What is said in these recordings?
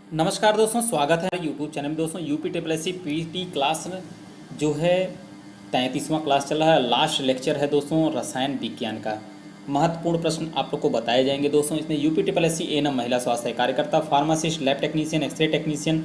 नमस्कार दोस्तों, स्वागत है यूट्यूब चैनल में। दोस्तों UP triple S C PT class जो है 33वां क्लास चल रहा है। लास्ट लेक्चर है दोस्तों रसायन विज्ञान का। महत्वपूर्ण प्रश्न आप लोग को बताए जाएंगे दोस्तों इसमें। UP triple S C ANM महिला स्वास्थ्य कार्यकर्ता, pharmacist, lab technician, X ray technician,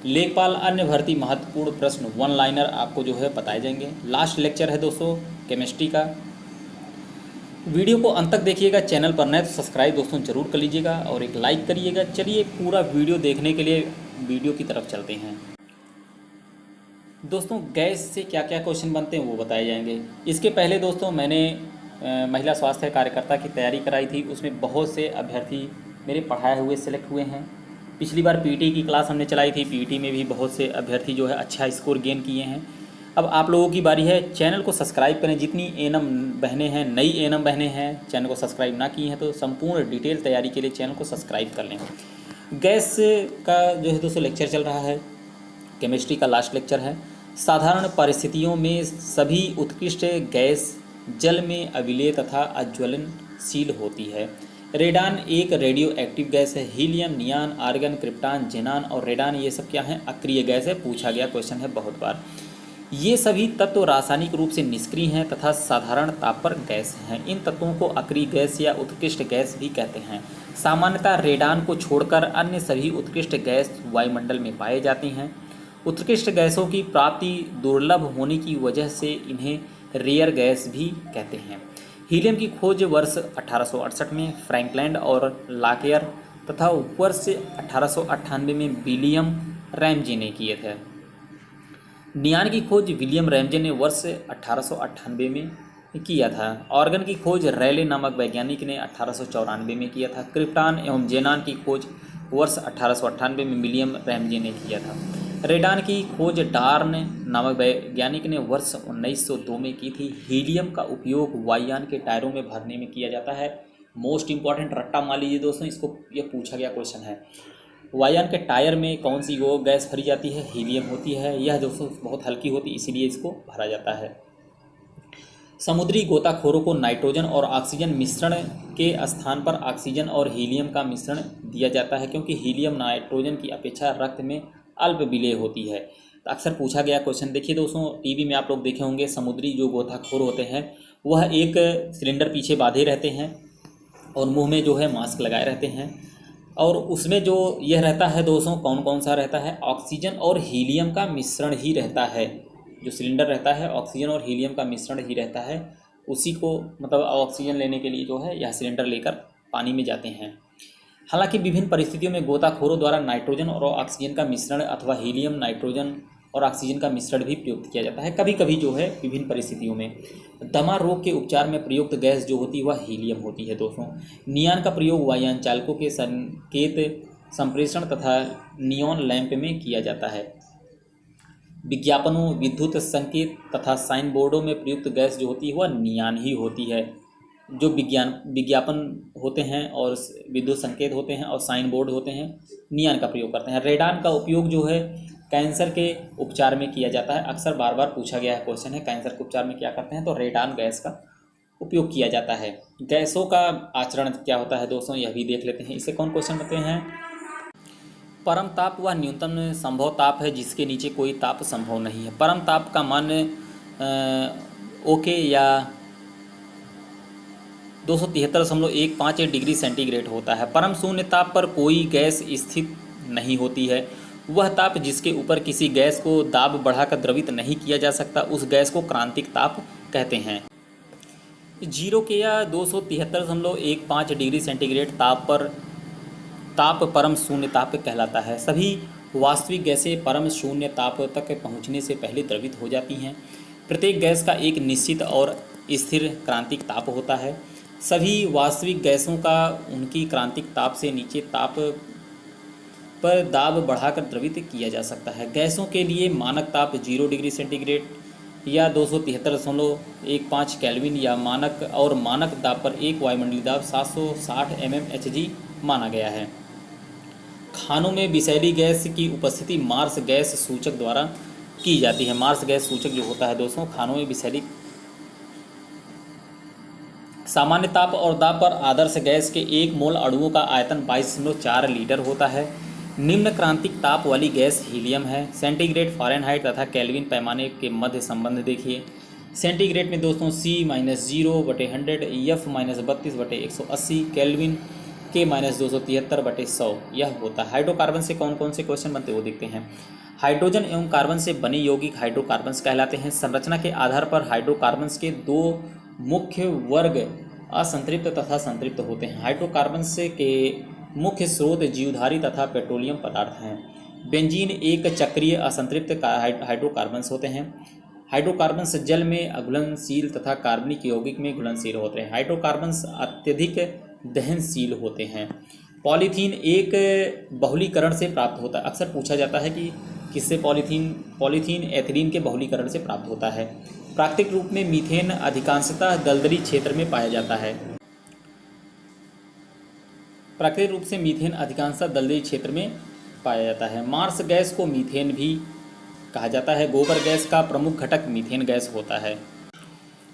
लेखपाल, अन्य भर्ती महत्वपूर्ण प्रश्न वन लाइनर आपको जो है बताए जाएंगे। लास्ट लेक्चर है दोस्तों केमिस्ट्री का। वीडियो को अंत तक देखिएगा। चैनल पर नए तो सब्सक्राइब दोस्तों जरूर कर लीजिएगा और एक लाइक करिएगा। चलिए पूरा वीडियो देखने के लिए वीडियो की तरफ चलते हैं। दोस्तों गैस से क्या क्या क्वेश्चन बनते हैं वो बताए जाएंगे। इसके पहले दोस्तों मैंने महिला स्वास्थ्य कार्यकर्ता की तैयारी कराई थी। उसमें बहुत से अभ्यर्थी मेरे पढ़ाए हुए सेलेक्ट हुए हैं। पिछली बार पीटी की क्लास हमने चलाई थी। पीटी में भी बहुत से अभ्यर्थी जो है अच्छा स्कोर गेन किए हैं। अब आप लोगों की बारी है। चैनल को सब्सक्राइब करें। जितनी एएनएम बहनें हैं, नई एएनएम बहनें हैं, चैनल को सब्सक्राइब ना की हैं तो संपूर्ण डिटेल तैयारी के लिए चैनल को सब्सक्राइब कर लें। गैस का जो है दोस्तों लेक्चर चल रहा है, केमिस्ट्री का लास्ट लेक्चर है। साधारण परिस्थितियों में सभी उत्कृष्ट गैस जल में अविलेय तथा अज्वलनशील होती है। रेडान एक रेडियो एक्टिव गैस है। हीलियम, नियान, आर्गन, क्रिप्टान, जेनान और रेडान ये सब क्या हैं? अक्रिय गैस है। पूछा गया क्वेश्चन है बहुत बार। ये सभी तत्व रासायनिक रूप से निष्क्रिय हैं तथा साधारण ताप पर गैस हैं। इन तत्वों को अक्रिय गैस या उत्कृष्ट गैस भी कहते हैं। सामान्यतः रेडान को छोड़कर अन्य सभी उत्कृष्ट गैस वायुमंडल में पाए जाती हैं। उत्कृष्ट गैसों की प्राप्ति दुर्लभ होने की वजह से इन्हें रेयर गैस भी कहते हैं। हीलियम की खोज वर्ष 1868 में फ्रैंकलैंड और लाकेयर तथा वर्ष 1898 में विलियम रैमजे ने किए थे। नियान की खोज विलियम रैमजे ने वर्ष 1898 में किया था। ऑर्गन की खोज रैले नामक वैज्ञानिक ने 1894 में किया था। क्रिप्टान एवं जेनान की खोज वर्ष 1898 में विलियम रैमजे ने किया था। रेडान की खोज डार्न नामक वैज्ञानिक ने वर्ष 1902 में की थी। हीलियम का उपयोग वायुयान के टायरों में भरने में किया जाता है। मोस्ट इंपॉर्टेंट रट्टा मान लीजिए दोस्तों, इसको ये पूछा गया क्वेश्चन है। वायुयान के टायर में कौन सी वो गैस भरी जाती है? हीलियम होती है। यह दोस्तों बहुत हल्की होती है, इसीलिए इसको भरा जाता है। समुद्री गोताखोरों को नाइट्रोजन और ऑक्सीजन मिश्रण के स्थान पर ऑक्सीजन और हीलियम का मिश्रण दिया जाता है, क्योंकि हीलियम नाइट्रोजन की अपेक्षा रक्त में अल्प विलेय होती है। तो अक्सर पूछा गया क्वेश्चन। देखिए दोस्तों, टीवी में आप लोग देखे होंगे, समुद्री जो गोताखोर होते हैं वह एक सिलेंडर पीछे बांधे रहते हैं और मुँह में जो है मास्क लगाए रहते हैं। और उसमें जो यह रहता है दोस्तों, कौन कौन सा रहता है? ऑक्सीजन और हीलियम का मिश्रण ही रहता है। जो सिलेंडर रहता है ऑक्सीजन और हीलियम का मिश्रण ही रहता है। उसी को मतलब ऑक्सीजन लेने के लिए जो है यह सिलेंडर लेकर पानी में जाते हैं। हालांकि विभिन्न परिस्थितियों में गोताखोरों द्वारा नाइट्रोजन और ऑक्सीजन का मिश्रण अथवा हीलियम, नाइट्रोजन और ऑक्सीजन का मिश्रण भी प्रयुक्त किया जाता है कभी कभी जो है विभिन्न परिस्थितियों में। दमा रोग के उपचार में प्रयुक्त गैस जो होती है वह हीलियम होती है दोस्तों। नियान का प्रयोग वायुयान चालकों के संकेत संप्रेषण तथा नियॉन लैंप में किया जाता है। विज्ञापनों, विद्युत संकेत तथा साइन बोर्डों में प्रयुक्त गैस जो होती है वह नियान ही होती है। जो विज्ञापन होते हैं और विद्युत संकेत होते हैं और साइन बोर्ड होते हैं, नियान का प्रयोग करते हैं। रेडान का उपयोग जो है कैंसर के उपचार में किया जाता है। अक्सर बार बार पूछा गया है क्वेश्चन है, कैंसर के उपचार में क्या करते हैं? तो रेडान गैस का उपयोग किया जाता है। गैसों का आचरण क्या होता है दोस्तों, यह भी देख लेते हैं। इससे कौन क्वेश्चन बनते हैं? परम ताप वह न्यूनतम संभव ताप है जिसके नीचे कोई ताप संभव नहीं है। परम ताप का मान ओके या 273.15 डिग्री सेंटीग्रेड होता है। परम शून्य ताप पर कोई गैस स्थित नहीं होती है। वह ताप जिसके ऊपर किसी गैस को दाब बढ़ाकर द्रवित नहीं किया जा सकता, उस गैस को क्रांतिक ताप कहते हैं। 0 के या 273.15 डिग्री सेंटीग्रेड ताप परम शून्य ताप कहलाता है। सभी वास्तविक गैसें परम शून्य ताप तक पहुंचने से पहले द्रवित हो जाती हैं। प्रत्येक गैस का एक निश्चित और स्थिर क्रांतिक ताप होता है। सभी वास्तविक गैसों का उनकी क्रांतिक ताप से नीचे ताप पर दाब बढ़ाकर द्रवित किया जा सकता है। गैसों के लिए मानक ताप 0 डिग्री सेंटीग्रेड या 273.15 केल्विन या मानक दाब पर एक वायुमंडलीय दाब 760 mmHg माना गया है। खानों में विषैली गैस की उपस्थिति मार्स गैस सूचक द्वारा की जाती है। मार्स गैस सूचक जो होता है दोस्तों, खानों में विषैली सामान्य ताप और दाब पर आदर्श गैस के 1 मोल अणुओं का आयतन 22.4 लीटर होता है। निम्न क्रांतिक ताप वाली गैस हीलियम है। सेंटीग्रेड, फ़ारेनहाइट तथा केल्विन पैमाने के मध्य संबंध देखिए। सेंटीग्रेड में दोस्तों C-0/100, F-32/180, केल्विन K-273/100 यह होता है। हाइड्रोकार्बन से कौन कौन से क्वेश्चन बनते हैं वो देखते हैं। हाइड्रोजन एवं कार्बन से बने यौगिक हाइड्रोकार्बन्स कहलाते हैं। संरचना के आधार पर हाइड्रोकार्बन्स के दो मुख्य वर्ग असंतृप्त तथा संतृप्त होते हैं। हाइड्रोकार्बन्स के मुख्य स्रोत जीवधारी तथा पेट्रोलियम पदार्थ हैं। बेंजीन एक चक्रीय असंतृप्त हाइड्रोकार्बन्स होते हैं। हाइड्रोकार्बन्स जल में अघुलनशील तथा कार्बनिक यौगिक में घुलनशील होते हैं। हाइड्रोकार्बन्स अत्यधिक दहनशील होते हैं। पॉलीथीन एक बहुलीकरण से प्राप्त होता है। अक्सर पूछा जाता है कि किससे पॉलीथीन एथिलीन के बहुलीकरण से प्राप्त होता है। प्राकृतिक रूप में मीथेन अधिकांशतः दलदली क्षेत्र में पाया जाता है। प्राकृतिक रूप से मीथेन अधिकांशतः दलदली क्षेत्र में पाया जाता है। मार्स गैस को मीथेन भी कहा जाता है। गोबर गैस का प्रमुख घटक मीथेन गैस होता है।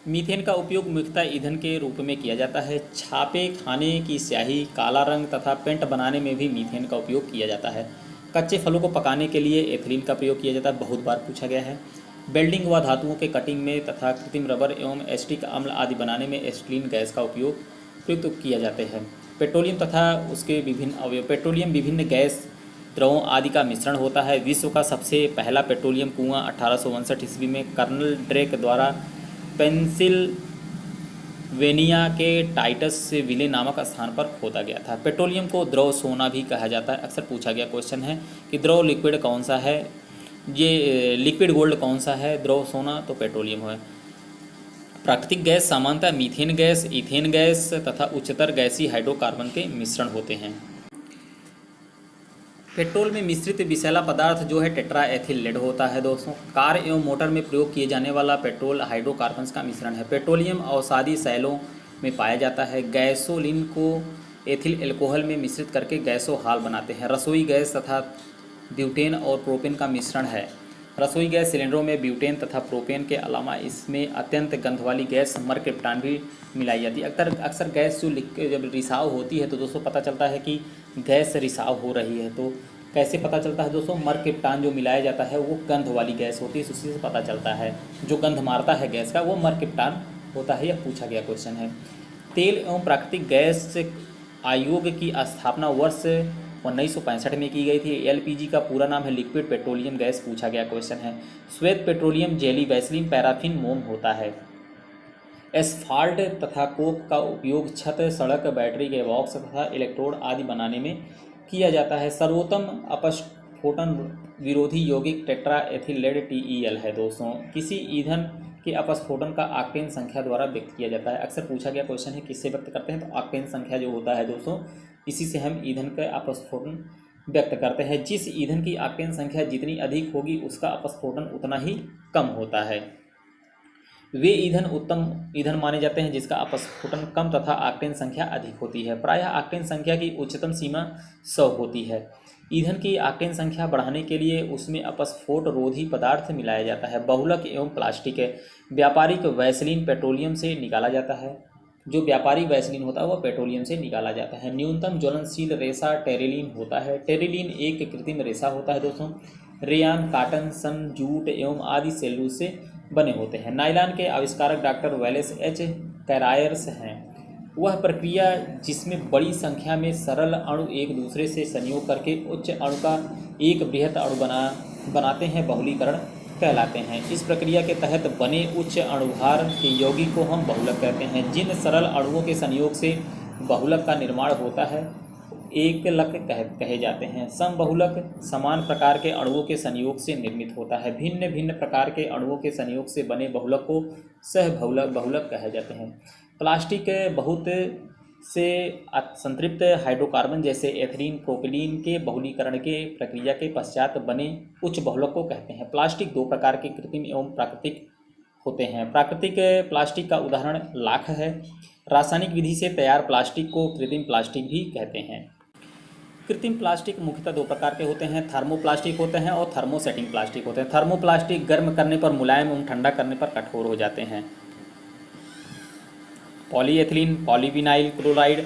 मीथेन का उपयोग मुख्यतः ईंधन के रूप में किया जाता है। छापे, खाने की स्याही, काला रंग तथा पेंट बनाने में भी मीथेन का उपयोग किया जाता है। कच्चे फलों को पकाने के लिए एथिलीन का प्रयोग किया जाता है, बहुत बार पूछा गया है। वेल्डिंग व धातुओं के कटिंग में तथा कृत्रिम रबर एवं एसिटिक अम्ल आदि बनाने में एसिटिलीन गैस का उपयोग प्रयुक्त किया जाते हैं। पेट्रोलियम तथा उसके विभिन्न अवयव। पेट्रोलियम विभिन्न गैस, द्रवों आदि का मिश्रण होता है। विश्व का सबसे पहला पेट्रोलियम कुआं 1859 ईस्वी में कर्नल ड्रेक द्वारा पेंसिल्वेनिया के टाइटस से विले नामक स्थान पर खोदा गया था। पेट्रोलियम को द्रव सोना भी कहा जाता है। अक्सर पूछा गया क्वेश्चन है कि द्रव लिक्विड कौन सा है, ये लिक्विड गोल्ड कौन सा है, द्रव सोना तो पेट्रोलियम है। प्राकृतिक गैस सामान्यतः मीथेन गैस, इथेन गैस तथा उच्चतर गैसीय हाइड्रोकार्बन के मिश्रण होते हैं। पेट्रोल में मिश्रित विषैला पदार्थ जो है टेट्राएथिल लेड होता है दोस्तों। कार एवं मोटर में प्रयोग किए जाने वाला पेट्रोल हाइड्रोकार्बन्स का मिश्रण है। पेट्रोलियम औषधि सैलों में पाया जाता है। गैसोलीन को एथिल एल्कोहल में मिश्रित करके गैसोहाल बनाते हैं। रसोई गैस तथा ब्यूटेन और प्रोपेन का मिश्रण है। रसोई गैस सिलेंडरों में ब्यूटेन तथा प्रोपेन के अलावा इसमें अत्यंत गंध वाली गैस मरक्रिप्टान भी मिलाई जाती है। अक्सर गैस जो जब रिसाव होती है तो दोस्तों पता चलता है कि गैस रिसाव हो रही है। तो कैसे पता चलता है दोस्तों? मरक्रिप्टान जो मिलाया जाता है वो गंध वाली गैस होती है, उसी से पता चलता है। जो गंध मारता है गैस का वो मरक्रिप्टान होता है। यह पूछा गया क्वेश्चन है। तेल एवं प्राकृतिक गैस आयोग की स्थापना वर्ष 1965 में की गई थी। एलपीजी का पूरा नाम है लिक्विड पेट्रोलियम गैस, पूछा गया क्वेश्चन है। श्वेत पेट्रोलियम जेली, वैसलीन, पैराफिन, मोम होता है। एस्फाल्ट तथा कोक का उपयोग छत, सड़क, बैटरी के बॉक्स तथा इलेक्ट्रोड आदि बनाने में किया जाता है। सर्वोत्तम अपस्फोटन विरोधी यौगिक टेट्राएथिल लेड TeL है दोस्तों। किसी ईंधन के अपस्फोटन का ऑक्टेन संख्या द्वारा व्यक्त किया जाता है। अक्सर पूछा गया क्वेश्चन है किससे व्यक्त करते हैं, तो ऑक्टेन संख्या जो होता है दोस्तों, इसी से हम ईंधन का अपस्फोटन व्यक्त करते हैं। जिस ईंधन की ऑक्टेन संख्या जितनी अधिक होगी उसका अपस्फोटन उतना ही कम होता है। वे ईंधन उत्तम ईंधन माने जाते हैं जिसका अपस्फोटन कम तथा ऑक्टेन संख्या अधिक होती है। प्रायः ऑक्टेन संख्या की उच्चतम सीमा 100 होती है। ईंधन की ऑक्टेन संख्या बढ़ाने के लिए उसमें अपस्फोट रोधी पदार्थ मिलाया जाता है। बहुलक एवं प्लास्टिक है। व्यापारिक वैसलीन पेट्रोलियम से निकाला जाता है। जो व्यापारी वैसलीन होता है वह पेट्रोलियम से निकाला जाता है। न्यूनतम ज्वलनशील रेशा टेरिलीन होता है। टेरिलीन एक कृत्रिम रेशा होता है दोस्तों। रेयान, काटन, सन, जूट एवं आदि सेलूलोज से बने होते हैं। नायलॉन के आविष्कारक डॉक्टर वेलेस एच कैरायर्स हैं। वह प्रक्रिया जिसमें बड़ी संख्या में सरल अणु एक दूसरे से संयोग करके उच्च अणु का एक बृहत अणु बनाते हैं, बहुलीकरण कहलाते हैं। इस प्रक्रिया के तहत बने उच्च अणुभार के यौगिक को हम बहुलक कहते हैं। जिन सरल अणुओं के संयोग से बहुलक का निर्माण होता है एकलक कहे जाते हैं। समबहुलक समान प्रकार के अणुओं के संयोग से निर्मित होता है। भिन्न भिन्न प्रकार के अणुओं के संयोग से बने बहुलक को बहुलक कहे जाते हैं। प्लास्टिक बहुत से संतृप्त हाइड्रोकार्बन जैसे एथिलीन, प्रोपिलीन के बहुलीकरण के प्रक्रिया के पश्चात बने उच्च बहुलक को कहते हैं। प्लास्टिक दो प्रकार के कृत्रिम एवं प्राकृतिक होते हैं। प्राकृतिक प्लास्टिक का उदाहरण लाख है। रासायनिक विधि से तैयार प्लास्टिक को कृत्रिम प्लास्टिक भी कहते हैं। कृत्रिम प्लास्टिक मुख्यतः दो प्रकार के होते हैं। थर्मोप्लास्टिक होते हैं और थर्मोसेटिंग प्लास्टिक होते हैं। थर्मोप्लास्टिक गर्म करने पर मुलायम एवं ठंडा करने पर कठोर हो जाते हैं। पॉलीएथिलीन, पॉलीविनाइल क्लोराइड,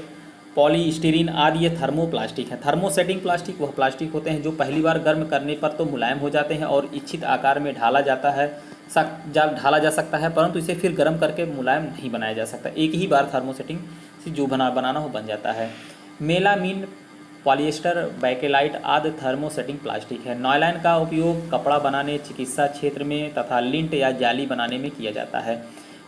पॉलीस्टीरीन आदि ये थर्मोप्लास्टिक है। थर्मोसेटिंग प्लास्टिक वह प्लास्टिक होते हैं जो पहली बार गर्म करने पर तो मुलायम हो जाते हैं और इच्छित आकार में ढाला जा सकता है, परंतु इसे फिर गर्म करके मुलायम नहीं बनाया जा सकता। एक ही बार थर्मोसेटिंग से जो बनाना हो बन जाता है। मेलामीन, पॉलिएस्टर, बैकेलाइट आदि थर्मोसेटिंग प्लास्टिक है। नॉयलॉन का उपयोग कपड़ा बनाने, चिकित्सा क्षेत्र में तथा लिंट या जाली बनाने में किया जाता है।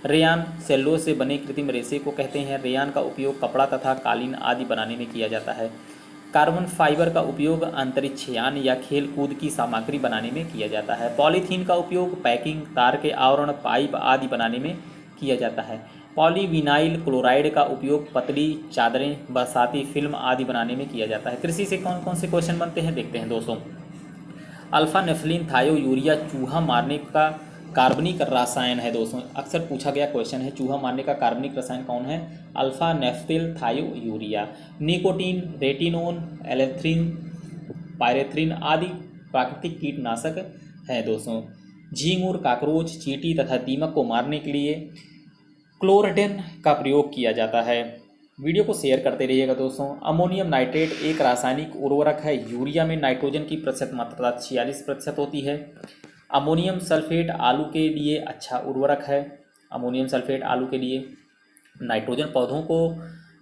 रेयान, सेल्लोज से बने कृत्रिम रेशे को कहते हैं। रेयान का उपयोग कपड़ा तथा कालीन आदि बनाने में किया जाता है। कार्बन फाइबर का उपयोग अंतरिक्षयान या खेल कूद की सामग्री बनाने में किया जाता है। पॉलीथीन का उपयोग पैकिंग, तार के आवरण, पाइप आदि बनाने में किया जाता है। पॉलीविनाइल क्लोराइड का उपयोग पतली चादरें, बरसाती फिल्म आदि बनाने में किया जाता है। कृषि से कौन कौन से क्वेश्चन बनते हैं देखते हैं दोस्तों। अल्फा नेफ्थलीन थायो यूरिया चूहा मारने का कार्बनिक रसायन है दोस्तों। अक्सर पूछा गया क्वेश्चन है, चूहा मारने का कार्बनिक रसायन कौन है? अल्फा नेफ्थिल थायो यूरिया। निकोटीन, रेटिनोन, एलेथ्रिन, पायरेथ्रिन आदि प्राकृतिक कीटनाशक हैं दोस्तों। झींगुर, काकरोच, चींटी तथा दीमक को मारने के लिए क्लोरेडेन का प्रयोग किया जाता है। वीडियो को शेयर करते रहिएगा दोस्तों। अमोनियम नाइट्रेट एक रासायनिक उर्वरक है। यूरिया में नाइट्रोजन की प्रतिशत मात्रा 46% होती है। अमोनियम सल्फेट आलू के लिए अच्छा उर्वरक है। अमोनियम सल्फेट आलू के लिए। नाइट्रोजन पौधों को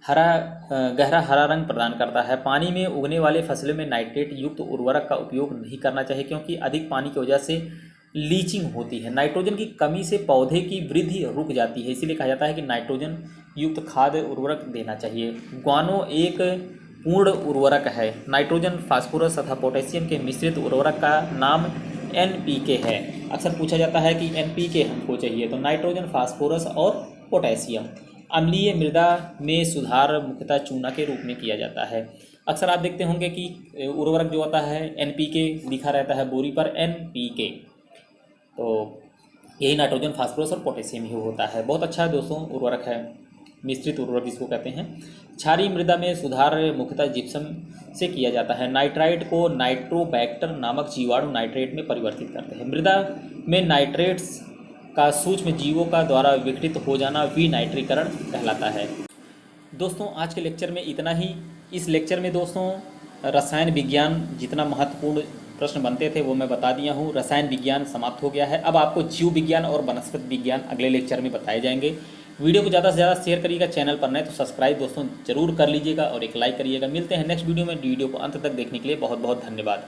गहरा हरा रंग प्रदान करता है। पानी में उगने वाले फसलों में नाइट्रेट युक्त उर्वरक का उपयोग नहीं करना चाहिए क्योंकि अधिक पानी की वजह से लीचिंग होती है। नाइट्रोजन की कमी से पौधे की वृद्धि रुक जाती है, इसीलिए कहा जाता है कि नाइट्रोजन युक्त खाद उर्वरक देना चाहिए। ग्वानो एक पूर्ण उर्वरक है। नाइट्रोजन, फास्फोरस तथा पोटेशियम के मिश्रित उर्वरक का नाम NPK है। अक्सर पूछा जाता है कि NPK हमको चाहिए, तो नाइट्रोजन, फास्फोरस और पोटेशियम। अम्लीय मृदा में सुधार मुख्यतः चूना के रूप में किया जाता है। अक्सर आप देखते होंगे कि उर्वरक जो होता है NPK लिखा रहता है बोरी पर NPK, तो यही नाइट्रोजन, फास्फोरस और पोटेशियम ही होता है। बहुत अच्छा दोस्तों उर्वरक है, मिश्रित उर्वरक जिसको कहते हैं। क्षारीय मृदा में सुधार मुख्यतः जिप्सम से किया जाता है। नाइट्राइट को नाइट्रोबैक्टर नामक जीवाणु नाइट्रेट में परिवर्तित करते हैं। मृदा में नाइट्रेट्स का सूक्ष्म जीवों का द्वारा विघटित हो जाना विनाइट्रीकरण कहलाता है। दोस्तों आज के लेक्चर में इतना ही। इस लेक्चर में दोस्तों रसायन विज्ञान जितना महत्वपूर्ण प्रश्न बनते थे वो मैं बता दिया हूँ। रसायन विज्ञान समाप्त हो गया है। अब आपको जीव विज्ञान और वनस्पति विज्ञान अगले लेक्चर में बताए जाएंगे। वीडियो को ज़्यादा से ज़्यादा शेयर करिएगा। चैनल पर नए तो सब्सक्राइब दोस्तों जरूर कर लीजिएगा और एक लाइक करिएगा। मिलते हैं नेक्स्ट वीडियो में। वीडियो को अंत तक देखने के लिए बहुत बहुत धन्यवाद।